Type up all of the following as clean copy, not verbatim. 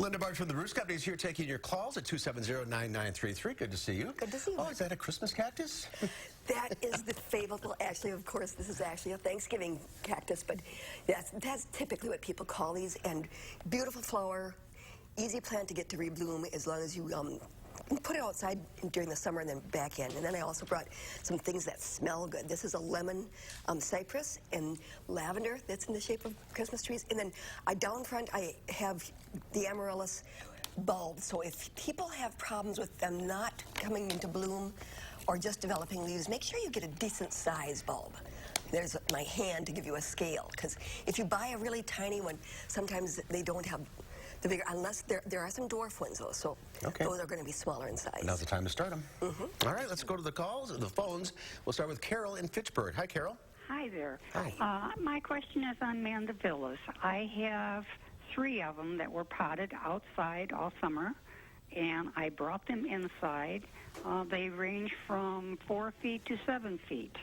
Linda Barcz from the Barcz Company is here taking your calls at 270-9933. Good to see you. Good to see you. Oh, is that a Christmas cactus? That is the favorable, actually, of course, this is actually a Thanksgiving cactus, but that's typically what people call these. And beautiful flower, easy plant to get to rebloom as long as you put it outside during the summer and then back in. And then I also brought some things that smell good. This is a lemon cypress and lavender that's in the shape of Christmas trees. And then down front I have the amaryllis bulb. So if people have problems with them not coming into bloom or just developing leaves, make sure you get a decent size bulb. There's my hand to give you a scale, because if you buy a really tiny one, sometimes they don't have the bigger, unless there are some dwarf ones though, so those are going to be smaller in size. Now's the time to start them. All right, let's go to the calls, the phones. We'll start with Carol in Fitchburg. Hi, Carol. Hi there. Hi. My question is on mandevillas. I have 3 of them that were potted outside all summer, and I brought them inside. They range from 4 feet to 7 feet.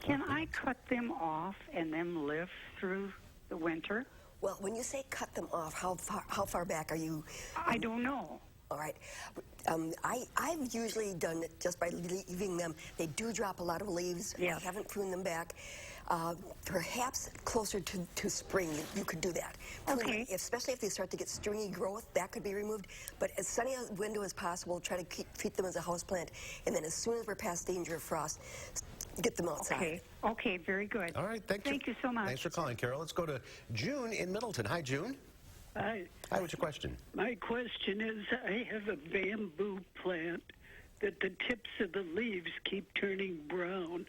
Can I cut them off and then live through the winter? Well, when you say cut them off, how far back are you? I don't know. All right. I've usually done it just by leaving them. They do drop a lot of leaves. Yes. I haven't pruned them back. Perhaps closer to spring, you could do that. Okay. Especially if they start to get stringy growth, that could be removed. But as sunny a window as possible, try to treat them as a houseplant. And then as soon as we're past danger of frost, get them outside. Okay, very good. All right, thank you so much. Thanks for calling, Carol. Let's go to June in Middleton. Hi, June. Hi. Hi, what's your question? My question is, I have a bamboo plant that the tips of the leaves keep turning brown.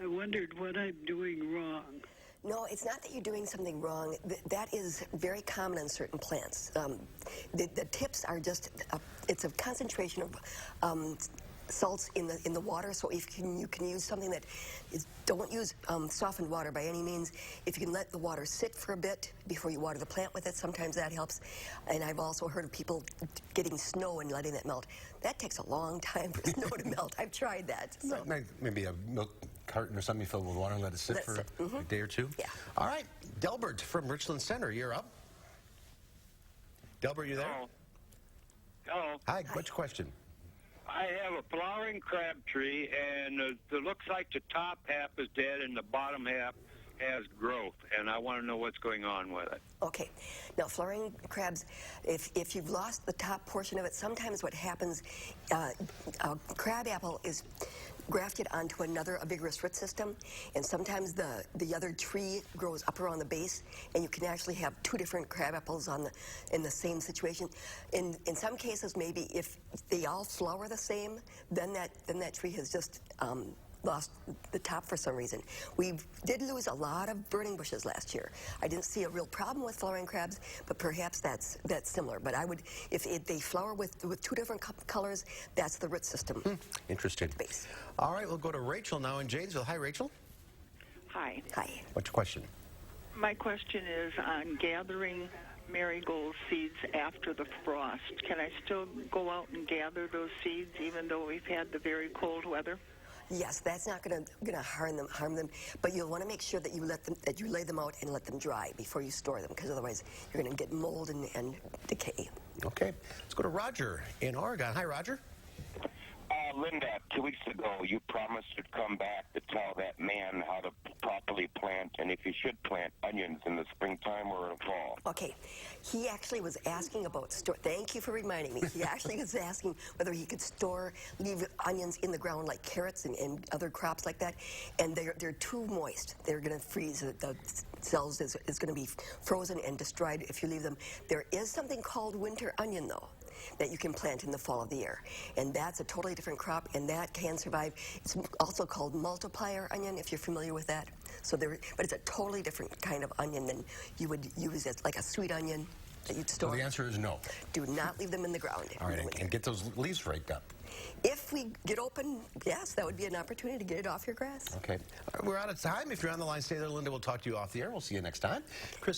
I wondered what I'm doing wrong. No, it's not that you're doing something wrong. That is very common in certain plants. The tips are just, it's a concentration of salts in the water. So if you can use something that don't use softened water by any means. If you can let the water sit for a bit before you water the plant with it, sometimes that helps. And I've also heard of people getting snow and letting that melt. That takes a long time for snow to melt. I've tried that. So. Maybe a milk carton or something filled with water and let it sit for a day or two? Yeah. All right, Delbert from Richland Center, you're up. Delbert, you there? Hello. Hi, what's your question? I have a flowering crab tree, and it looks like the top half is dead and the bottom half has growth, and I want to know what's going on with it. Okay. Now, flowering crabs, if you've lost the top portion of it, sometimes what happens, a crab apple is grafted onto a vigorous root system, and sometimes the other tree grows up around the base, and you can actually have 2 different crab apples in the same situation. In some cases, maybe if they all flower the same, then that tree has just lost the top for some reason. We did lose a lot of burning bushes last year. I didn't see a real problem with flowering crabs, but perhaps that's similar. But I would, if they flower with 2 different colors, that's the root system. Interesting. Base. All right, we'll go to Rachel now in Janesville. Hi, Rachel. Hi. Hi. What's your question? My question is on gathering marigold seeds after the frost. Can I still go out and gather those seeds even though we've had the very cold weather? Yes, that's not going to harm them, but you'll want to make sure that you lay them out and let them dry before you store them, because otherwise you're going to get mold and decay. Okay, let's go to Roger in Oregon. Hi, Roger. Linda, 2 weeks ago, you promised to come back to tell that man how to properly plant and if he should plant onions in the springtime or in the fall. Okay, he actually was asking about thank you for reminding me. He actually was asking whether he could leave onions in the ground like carrots and other crops like that, and they're too moist. They're going to freeze. The cells is going to be frozen and destroyed if you leave them. There is something called winter onion, though, that you can plant in the fall of the year, and that's a totally different crop, and that can survive. It's also called multiplier onion, if you're familiar with that. So but it's a totally different kind of onion than you would use as like a sweet onion that you'd store. So the answer is no. Do not leave them in the ground. All right, and get those leaves raked up. If we get open, yes, that would be an opportunity to get it off your grass. Okay. All right, we're out of time. If you're on the line, stay there. Linda will talk to you off the air. We'll see you next time. Chris